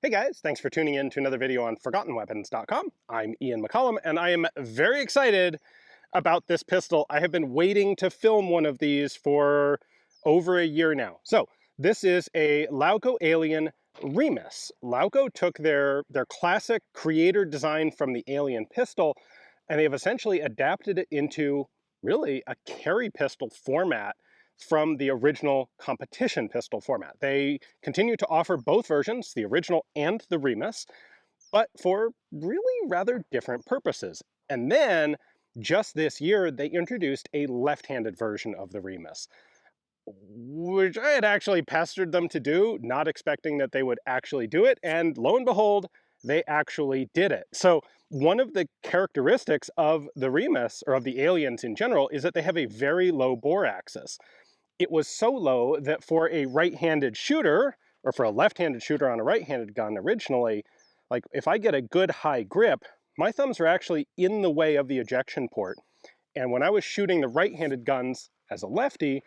Hey guys, thanks for tuning in to another video on ForgottenWeapons.com. I'm Ian McCollum, and I am very excited about this pistol. I have been waiting to film one of these for over a year now. So this is a Laugo Alien Remis. Laugo took their classic creator design from the Alien pistol, and they have essentially adapted it into really a carry pistol format from the original competition pistol format. They continue to offer both versions, the original and the Remus, but for really rather different purposes. And then just this year, they introduced a left-handed version of the Remus, which I had actually pestered them to do, not expecting that they would actually do it. And lo and behold, they actually did it. So one of the characteristics of the Remus, or of the Aliens in general, is that they have a very low bore axis. It was so low that for a right-handed shooter, or for a left-handed shooter on a right-handed gun originally, like if I get a good high grip, my thumbs are actually in the way of the ejection port. And when I was shooting the right-handed guns as a lefty,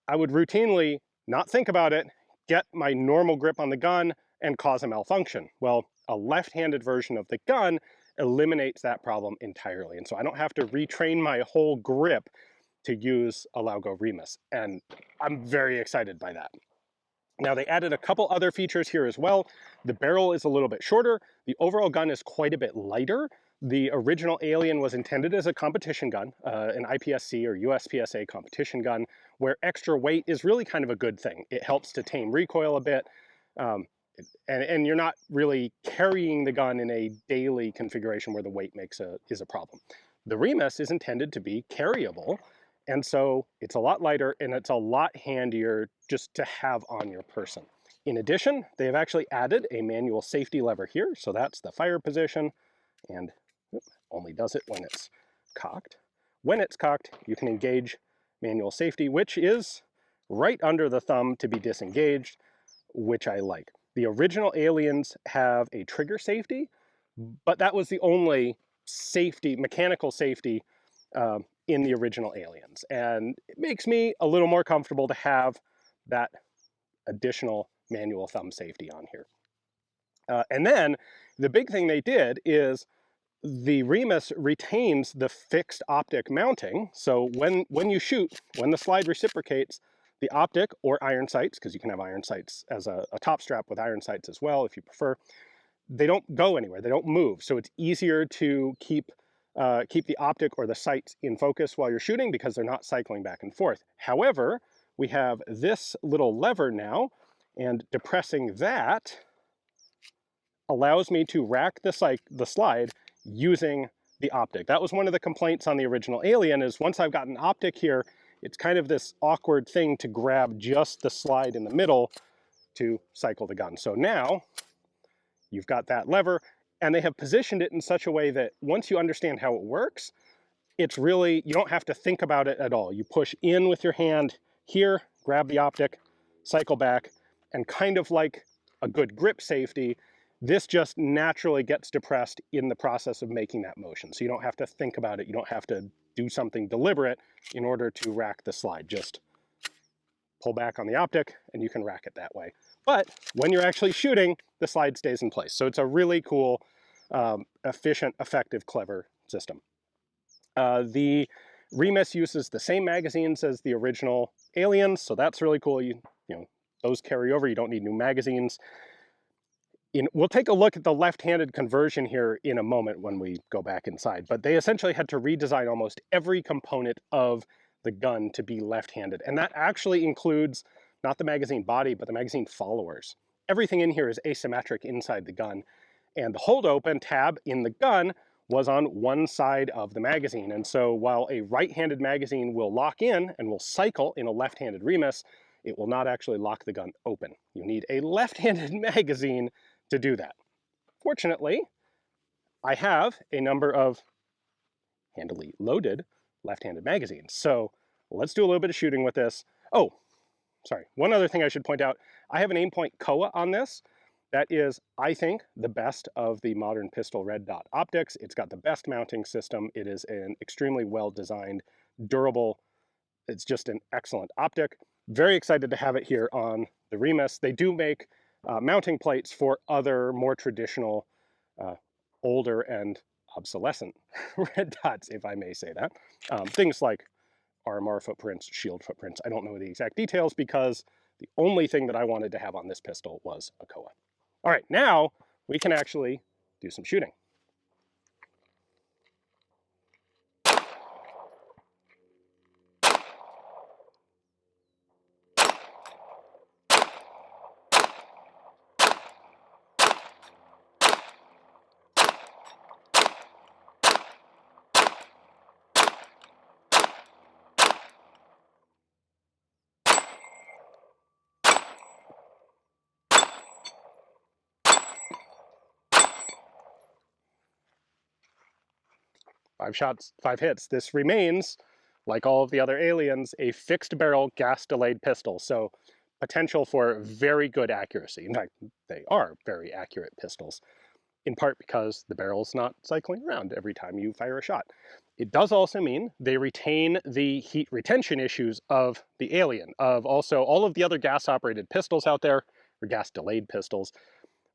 I would routinely not think about it, get my normal grip on the gun, and cause a malfunction. Well, a left-handed version of the gun eliminates that problem entirely. And so I don't have to retrain my whole grip to use a Laugo Remus, and I'm very excited by that. Now they added a couple other features here as well. The barrel is a little bit shorter. The overall gun is quite a bit lighter. The original Alien was intended as a competition gun, an IPSC or USPSA competition gun, where extra weight is really kind of a good thing. It helps to tame recoil a bit, and you're not really carrying the gun in a daily configuration where the weight is a problem. The Remus is intended to be carryable, and so it's a lot lighter and it's a lot handier just to have on your person. In addition, they have actually added a manual safety lever here. So that's the fire position, and only does it when it's cocked. When it's cocked, you can engage manual safety, which is right under the thumb to be disengaged, which I like. The original Aliens have a trigger safety, but that was the only safety, mechanical safety, in the original Aliens. And it makes me a little more comfortable to have that additional manual thumb safety on here. And then the big thing they did is the Remus retains the fixed optic mounting. So when you shoot, when the slide reciprocates, the optic or iron sights, because you can have iron sights as a top strap with iron sights as well if you prefer, they don't go anywhere, they don't move. So it's easier to keep the optic or the sights in focus while you're shooting because they're not cycling back and forth. However, we have this little lever now, and depressing that allows me to rack the slide using the optic. That was one of the complaints on the original Alien, is once I've got an optic here, it's kind of this awkward thing to grab just the slide in the middle to cycle the gun. So now you've got that lever, and they have positioned it in such a way that once you understand how it works, it's really, you don't have to think about it at all. You push in with your hand here, grab the optic, cycle back, and kind of like a good grip safety, this just naturally gets depressed in the process of making that motion. So you don't have to think about it. You don't have to do something deliberate in order to rack the slide. Just pull back on the optic and you can rack it that way. But when you're actually shooting, the slide stays in place. So it's a really cool, efficient, effective, clever system. The Remis uses the same magazines as the original Aliens, so that's really cool. You know, those carry over. You don't need new magazines. We'll take a look at the left-handed conversion here in a moment when we go back inside, but they essentially had to redesign almost every component of the gun to be left-handed, and that actually includes not the magazine body, but the magazine followers. Everything in here is asymmetric inside the gun, and the hold open tab in the gun was on one side of the magazine. And so while a right-handed magazine will lock in and will cycle in a left-handed Remus, it will not actually lock the gun open. You need a left-handed magazine to do that. Fortunately, I have a number of handily loaded left-handed magazines. So let's do a little bit of shooting with this. Oh, sorry, one other thing I should point out, I have an Aimpoint COA on this. That is, I think, the best of the modern pistol red dot optics. It's got the best mounting system. It is an extremely well-designed, durable, it's just an excellent optic. Very excited to have it here on the Remus. They do make mounting plates for other more traditional, older and obsolescent red dots, if I may say that. Things like RMR footprints, shield footprints. I don't know the exact details because the only thing that I wanted to have on this pistol was a COA. All right, now we can actually do some shooting. Five shots, 5 hits. This remains, like all of the other aliens, a fixed barrel gas delayed pistol. So potential for very good accuracy. In fact, they are very accurate pistols, in part because the barrel's not cycling around every time you fire a shot. It does also mean they retain the heat retention issues of the Alien, of also all of the other gas-operated pistols out there, or gas-delayed pistols,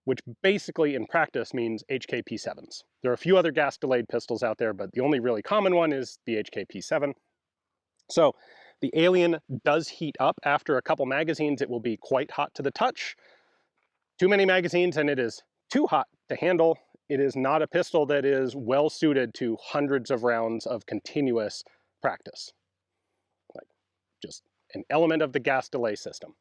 which basically in practice means HKP7s. There are a few other gas-delayed pistols out there, but the only really common one is the HKP7. So the Alien does heat up after a couple magazines. It will be quite hot to the touch. Too many magazines and it is too hot to handle. It is not a pistol that is well suited to hundreds of rounds of continuous practice. Like just an element of the gas delay system.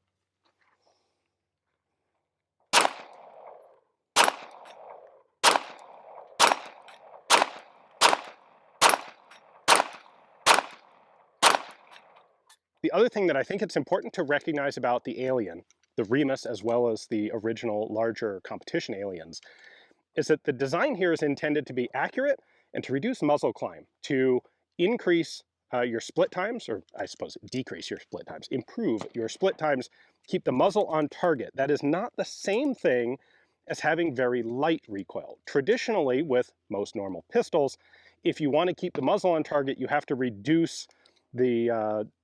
The other thing that I think it's important to recognize about the Alien, the Remus as well as the original larger competition aliens, is that the design here is intended to be accurate and to reduce muzzle climb, to increase your split times, or I suppose decrease your split times, improve your split times, keep the muzzle on target. That is not the same thing as having very light recoil. Traditionally, with most normal pistols, if you want to keep the muzzle on target, you have to reduce the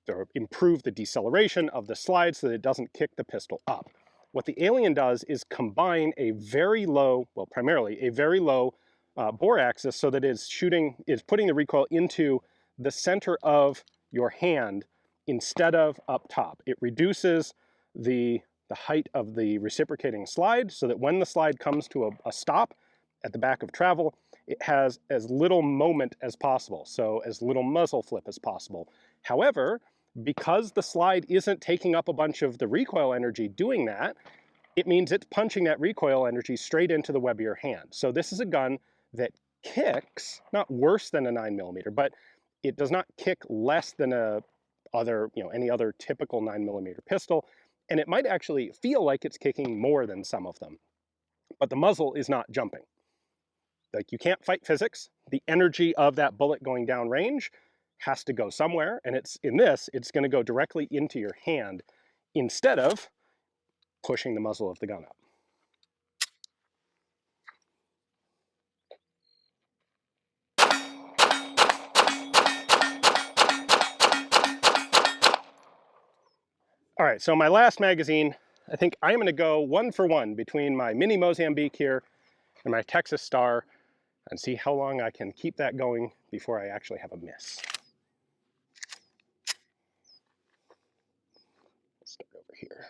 or improve the deceleration of the slide so that it doesn't kick the pistol up. What the Alien does is combine a very low, well, primarily a very low bore axis so that it's putting the recoil into the center of your hand instead of up top. It reduces the height of the reciprocating slide so that when the slide comes to a stop at the back of travel, it has as little moment as possible, so as little muzzle flip as possible. However, because the slide isn't taking up a bunch of the recoil energy doing that, it means it's punching that recoil energy straight into the web of your hand. So this is a gun that kicks, not worse than a 9mm, but it does not kick less than any other typical 9mm pistol, and it might actually feel like it's kicking more than some of them. But the muzzle is not jumping. Like, you can't fight physics. The energy of that bullet going down range has to go somewhere, and it's going to go directly into your hand instead of pushing the muzzle of the gun up. All right, so my last magazine, I think I'm going to go 1 for 1 between my mini Mozambique here and my Texas Star and see how long I can keep that going before I actually have a miss. Let's start over here.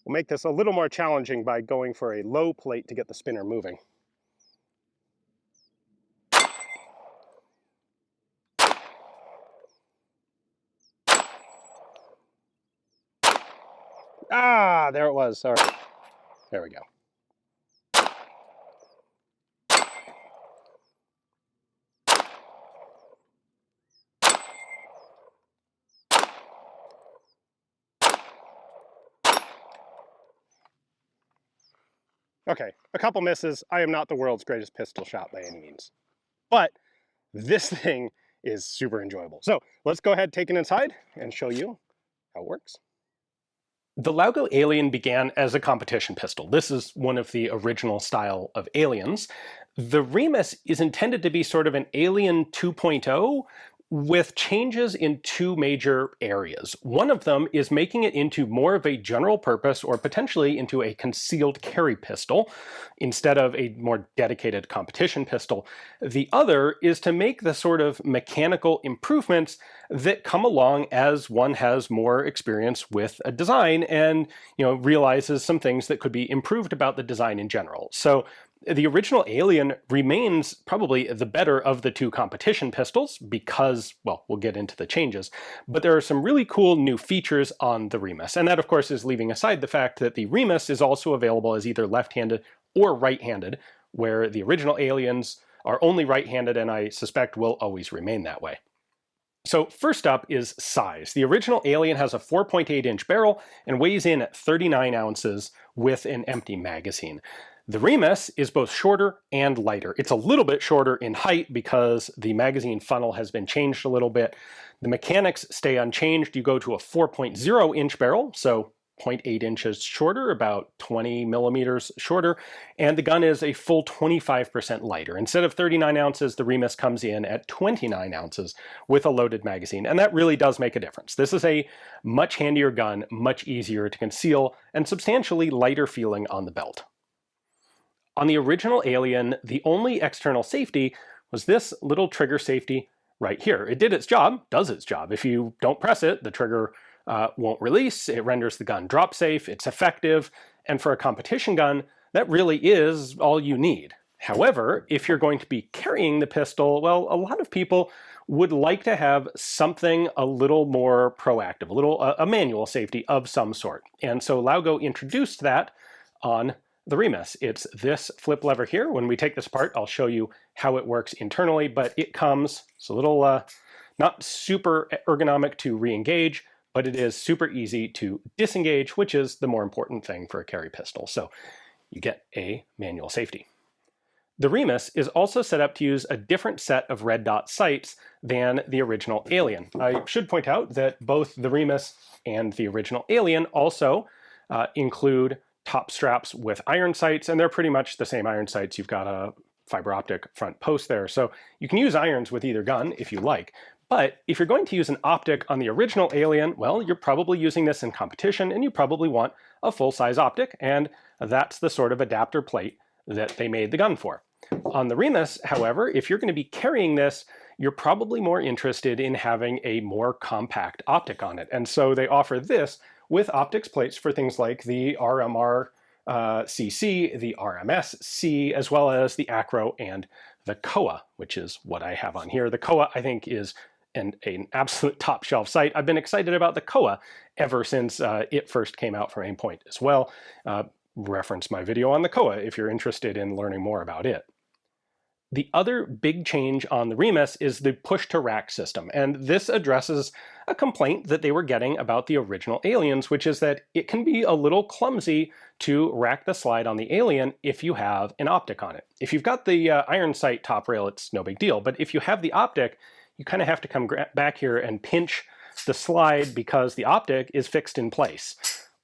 We'll make this a little more challenging by going for a low plate to get the spinner moving. Ah, there it was. All right, there we go. Okay, a couple misses. I am not the world's greatest pistol shot by any means. But this thing is super enjoyable. So let's go ahead, take it inside, and show you how it works. The Laugo Alien began as a competition pistol. This is one of the original style of aliens. The Remis is intended to be sort of an Alien 2.0 with changes in two major areas. One of them is making it into more of a general purpose or potentially into a concealed carry pistol instead of a more dedicated competition pistol. The other is to make the sort of mechanical improvements that come along as one has more experience with a design and realizes some things that could be improved about the design in general. So the original Alien remains probably the better of the two competition pistols because, well, we'll get into the changes, but there are some really cool new features on the Remis. And that, of course, is leaving aside the fact that the Remis is also available as either left-handed or right-handed, where the original Aliens are only right-handed and I suspect will always remain that way. So first up is size. The original Alien has a 4.8-inch barrel and weighs in at 39 ounces with an empty magazine. The Remis is both shorter and lighter. It's a little bit shorter in height because the magazine funnel has been changed a little bit. The mechanics stay unchanged. You go to a 4.0-inch barrel, so 0.8 inches shorter, about 20 millimeters shorter, and the gun is a full 25% lighter. Instead of 39 ounces, the Remis comes in at 29 ounces with a loaded magazine, and that really does make a difference. This is a much handier gun, much easier to conceal, and substantially lighter feeling on the belt. On the original Alien, the only external safety was this little trigger safety right here. It did its job, does its job. If you don't press it, the trigger won't release. It renders the gun drop safe. It's effective. And for a competition gun, that really is all you need. However, if you're going to be carrying the pistol, well, a lot of people would like to have something a little more proactive, a manual safety of some sort. And so Laugo introduced that on the Remis. It's this flip lever here. When we take this apart, I'll show you how it works internally, but it comes, it's a little not super ergonomic to re-engage, but it is super easy to disengage, which is the more important thing for a carry pistol. So you get a manual safety. The Remis is also set up to use a different set of red dot sights than the original Alien. I should point out that both the Remis and the original Alien also include top straps with iron sights, and they're pretty much the same iron sights. You've got a fiber optic front post there. So you can use irons with either gun if you like. But if you're going to use an optic on the original Alien, well, you're probably using this in competition and you probably want a full-size optic, and that's the sort of adapter plate that they made the gun for. On the Remis, however, if you're going to be carrying this, you're probably more interested in having a more compact optic on it. And so they offer this with optics plates for things like the RMR CC, the RMS C, as well as the Acro and the COA, which is what I have on here. The COA, I think, is an absolute top shelf sight. I've been excited about the COA ever since it first came out from Aimpoint as well. Reference my video on the COA if you're interested in learning more about it. The other big change on the Remis is the push-to-rack system, and this addresses a complaint that they were getting about the original Aliens, which is that it can be a little clumsy to rack the slide on the Alien if you have an optic on it. If you've got the iron sight top rail, it's no big deal, but if you have the optic, you kind of have to come back here and pinch the slide because the optic is fixed in place.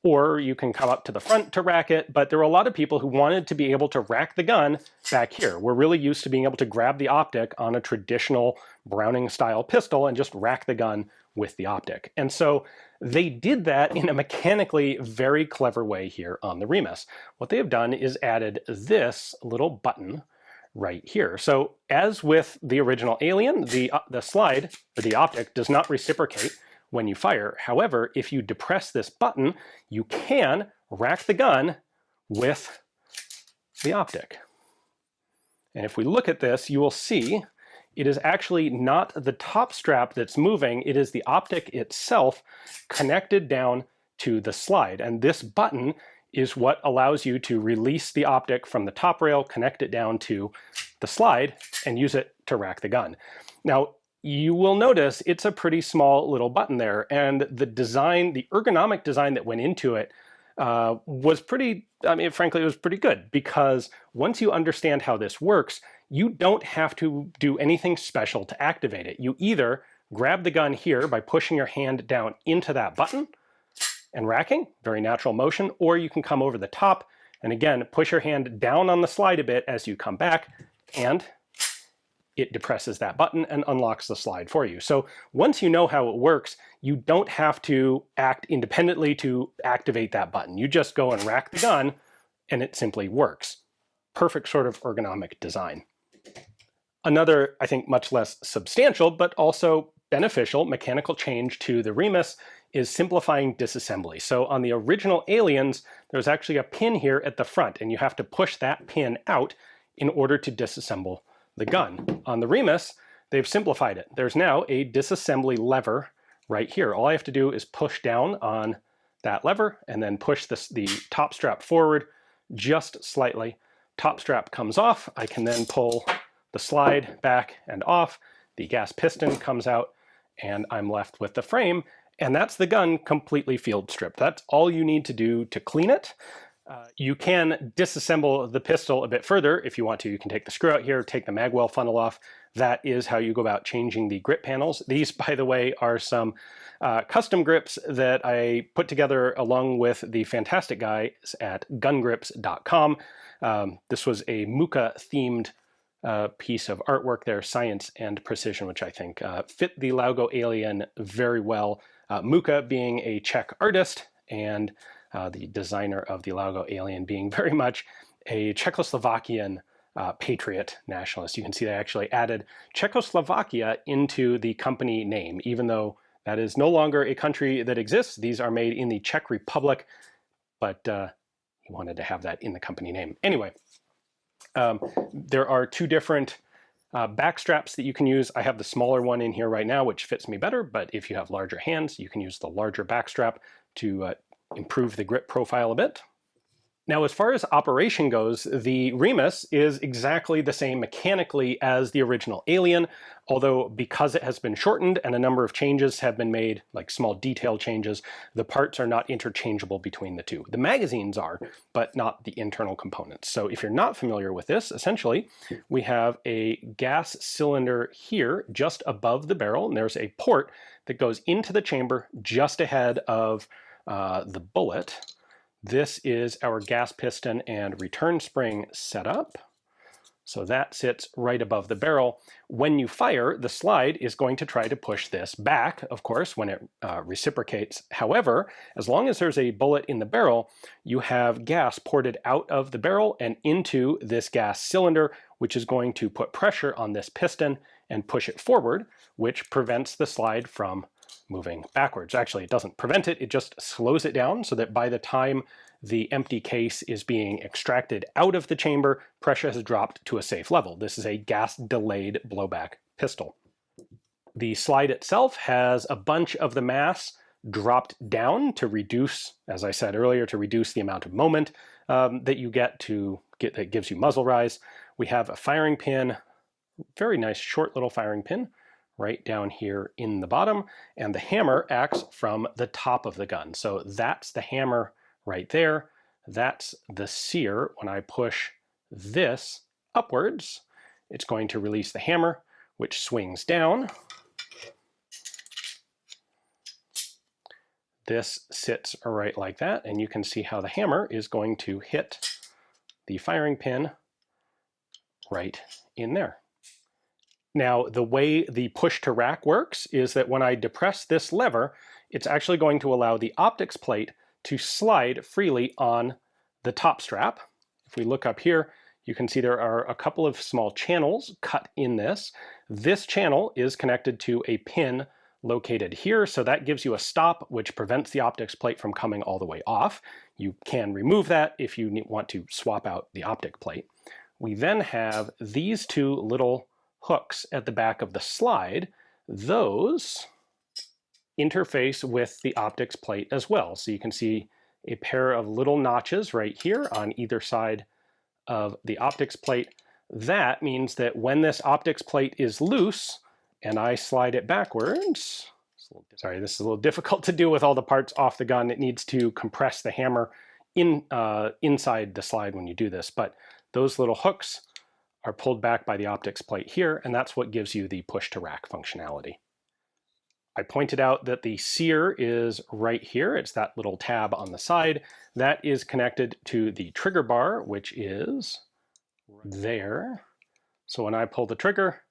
Or you can come up to the front to rack it, but there were a lot of people who wanted to be able to rack the gun back here. We're really used to being able to grab the optic on a traditional Browning-style pistol and just rack the gun with the optic. And so they did that in a mechanically very clever way here on the Remis. What they have done is added this little button right here. So as with the original Alien, the slide, or the optic, does not reciprocate when you fire. However, if you depress this button, you can rack the gun with the optic. And if we look at this, you will see it is actually not the top strap that's moving, it is the optic itself connected down to the slide. And this button is what allows you to release the optic from the top rail, connect it down to the slide, and use it to rack the gun. Now, you will notice it's a pretty small little button there, and the design, the ergonomic design that went into it was pretty, I mean, frankly, it was pretty good, because once you understand how this works, you don't have to do anything special to activate it. You either grab the gun here by pushing your hand down into that button, and racking, very natural motion, or you can come over the top and again, push your hand down on the slide a bit as you come back, and it depresses that button and unlocks the slide for you. So once you know how it works, you don't have to act independently to activate that button. You just go and rack the gun and it simply works. Perfect sort of ergonomic design. Another, I think, much less substantial, but also beneficial mechanical change to the Remis is simplifying disassembly. So on the original Aliens, there's actually a pin here at the front, and you have to push that pin out in order to disassemble the gun. On the Remis, they've simplified it. There's now a disassembly lever right here. All I have to do is push down on that lever and then push the top strap forward just slightly. Top strap comes off. I can then pull the slide back and off. The gas piston comes out and I'm left with the frame. And that's the gun completely field stripped. That's all you need to do to clean it. You can disassemble the pistol a bit further if you want to. You can take the screw out here, take the magwell funnel off. That is how you go about changing the grip panels. These, by the way, are some custom grips that I put together along with the fantastic guys at gungrips.com. This was a Mucha-themed piece of artwork there, science and precision, which I think fit the Laugo Alien very well. Mucha being a Czech artist and the designer of the Laugo Alien being very much a Czechoslovakian patriot nationalist. You can see they actually added Czechoslovakia into the company name, even though that is no longer a country that exists. These are made in the Czech Republic, but he wanted to have that in the company name. Anyway, there are two different back straps that you can use. I have the smaller one in here right now, which fits me better, but if you have larger hands, you can use the larger back strap to improve the grip profile a bit. Now, as far as operation goes, the Remis is exactly the same mechanically as the original Alien, although because it has been shortened and a number of changes have been made, like small detail changes, the parts are not interchangeable between the two. The magazines are, but not the internal components. So if you're not familiar with this, essentially, we have a gas cylinder here just above the barrel, and there's a port that goes into the chamber just ahead of the bullet. This is our gas piston and return spring setup. So that sits right above the barrel. When you fire, the slide is going to try to push this back, of course, when it reciprocates. However, as long as there's a bullet in the barrel, you have gas ported out of the barrel and into this gas cylinder, which is going to put pressure on this piston and push it forward, which prevents the slide from moving backwards. Actually, it doesn't prevent it, it just slows it down so that by the time the empty case is being extracted out of the chamber, pressure has dropped to a safe level. This is a gas-delayed blowback pistol. The slide itself has a bunch of the mass dropped down to reduce, as I said earlier, to reduce the amount of moment that you get that gives you muzzle rise. We have a firing pin, very nice short little firing pin, right down here in the bottom, and the hammer acts from the top of the gun. So that's the hammer right there. That's the sear. When I push this upwards, it's going to release the hammer, which swings down. This sits right like that, and you can see how the hammer is going to hit the firing pin right in there. Now, the way the push to rack works is that when I depress this lever, it's actually going to allow the optics plate to slide freely on the top strap. If we look up here, you can see there are a couple of small channels cut in this. This channel is connected to a pin located here, so that gives you a stop, which prevents the optics plate from coming all the way off. You can remove that if you want to swap out the optic plate. We then have these two little hooks at the back of the slide. Those interface with the optics plate as well. So you can see a pair of little notches right here on either side of the optics plate. That means that when this optics plate is loose and I slide it backwards, sorry, this is a little difficult to do with all the parts off the gun. It needs to compress the hammer inside the slide when you do this, but those little hooks are pulled back by the optics plate here, and that's what gives you the push to rack functionality. I pointed out that the sear is right here. It's that little tab on the side. That is connected to the trigger bar, which is there. So when I pull the trigger,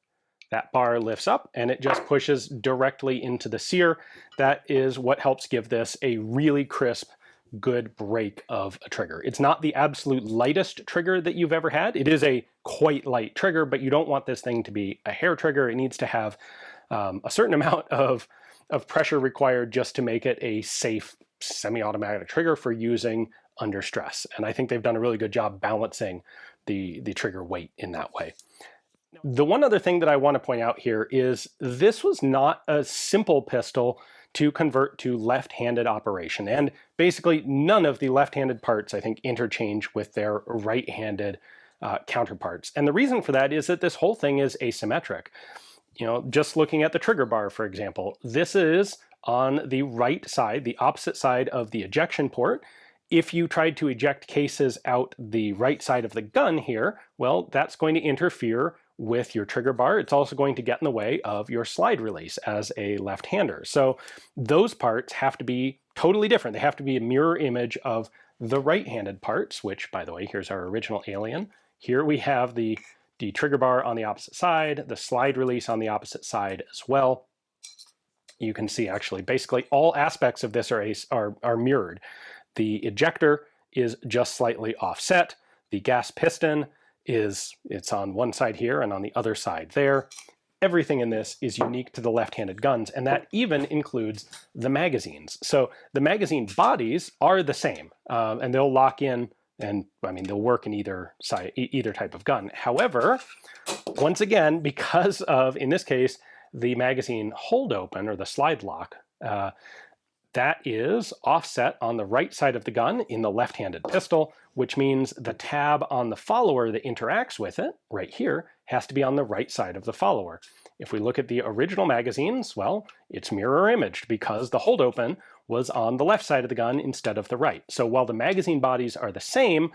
that bar lifts up and it just pushes directly into the sear. That is what helps give this a really crisp, good break of a trigger. It's not the absolute lightest trigger that you've ever had. It is a quite light trigger, but you don't want this thing to be a hair trigger. It needs to have a certain amount of pressure required just to make it a safe semi-automatic trigger for using under stress. And I think they've done a really good job balancing the trigger weight in that way. The one other thing that I want to point out here is this was not a simple pistol to convert to left-handed operation. And basically none of the left-handed parts, I think, interchange with their right-handed counterparts. And the reason for that is that this whole thing is asymmetric. You know, just looking at the trigger bar, for example, this is on the right side, the opposite side of the ejection port. If you tried to eject cases out the right side of the gun here, well, that's going to interfere with your trigger bar. It's also going to get in the way of your slide release as a left-hander. So those parts have to be totally different. They have to be a mirror image of the right-handed parts, which, by the way, here's our original Alien. Here we have the trigger bar on the opposite side, the slide release on the opposite side as well. You can see actually basically all aspects of this are mirrored. The ejector is just slightly offset. The gas piston it's on one side here and on the other side there. Everything in this is unique to the left-handed guns, and that even includes the magazines. So the magazine bodies are the same, and they'll lock in, and I mean they'll work in either side, either type of gun. However, once again, because of, in this case, the magazine hold open or the slide lock, that is offset on the right side of the gun in the left-handed pistol, which means the tab on the follower that interacts with it, right here, has to be on the right side of the follower. If we look at the original magazines, well, it's mirror imaged because the hold open was on the left side of the gun instead of the right. So while the magazine bodies are the same,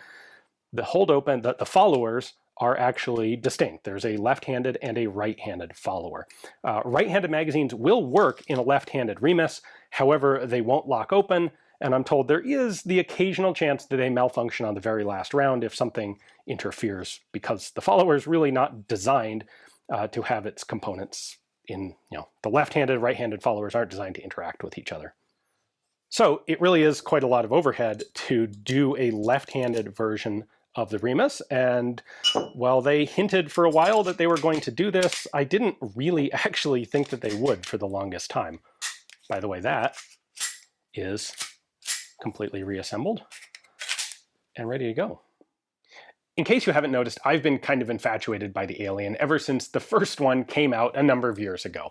the hold open, the followers are actually distinct. There's a left-handed and a right-handed follower. Right-handed magazines will work in a left-handed Remis, however, they won't lock open, and I'm told there is the occasional chance that they malfunction on the very last round if something interferes, because the follower is really not designed to have its components in, the left-handed, right-handed followers aren't designed to interact with each other. So it really is quite a lot of overhead to do a left-handed version of the Remus, and while they hinted for a while that they were going to do this, I didn't really actually think that they would for the longest time. By the way, that is completely reassembled and ready to go. In case you haven't noticed, I've been kind of infatuated by the Alien ever since the first one came out a number of years ago.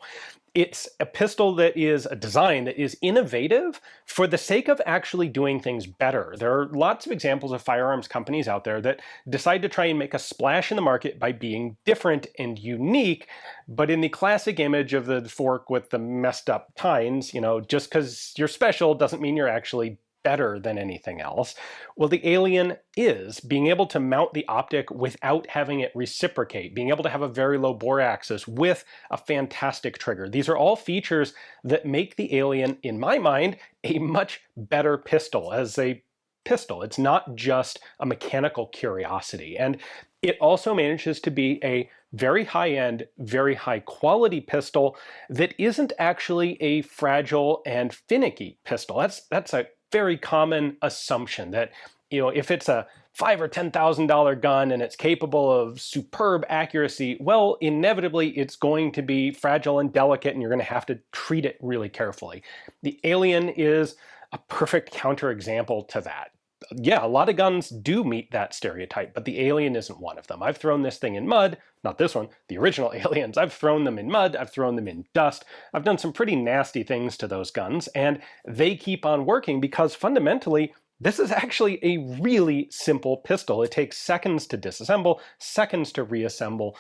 It's a pistol that is a design that is innovative for the sake of actually doing things better. There are lots of examples of firearms companies out there that decide to try and make a splash in the market by being different and unique, but in the classic image of the fork with the messed up tines, just because you're special doesn't mean you're actually better than anything else. Well, the Alien is being able to mount the optic without having it reciprocate, being able to have a very low bore axis with a fantastic trigger. These are all features that make the Alien, in my mind, a much better pistol as a pistol. It's not just a mechanical curiosity. And it also manages to be a very high-end, very high-quality pistol that isn't actually a fragile and finicky pistol. That's a very common assumption that, if it's a $5,000 or $10,000 gun and it's capable of superb accuracy, well, inevitably it's going to be fragile and delicate and you're going to have to treat it really carefully. The Alien is a perfect counterexample to that. Yeah, a lot of guns do meet that stereotype, but the Alien isn't one of them. I've thrown this thing in mud, not this one, the original Aliens. I've thrown them in mud, I've thrown them in dust. I've done some pretty nasty things to those guns, and they keep on working because fundamentally, this is actually a really simple pistol. It takes seconds to disassemble, seconds to reassemble.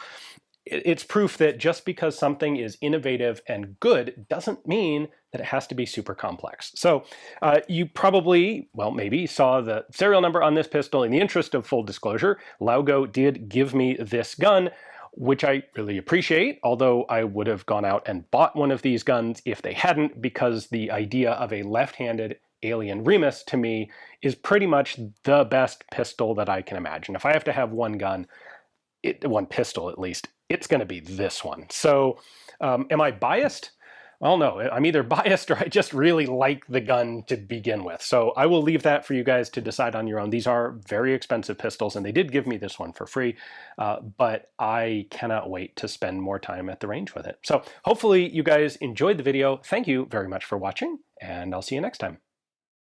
It's proof that just because something is innovative and good doesn't mean that it has to be super complex. So you probably, well, maybe saw the serial number on this pistol. In the interest of full disclosure, Laugo did give me this gun. which I really appreciate, although I would have gone out and bought one of these guns if they hadn't, because the idea of a left-handed alien Remus to me is pretty much the best pistol that I can imagine. If I have to have one gun, one pistol at least, it's going to be this one. So am I biased? Well, no, I'm either biased or I just really like the gun to begin with. So I will leave that for you guys to decide on your own. These are very expensive pistols, and they did give me this one for free, but I cannot wait to spend more time at the range with it. So hopefully you guys enjoyed the video. Thank you very much for watching, and I'll see you next time.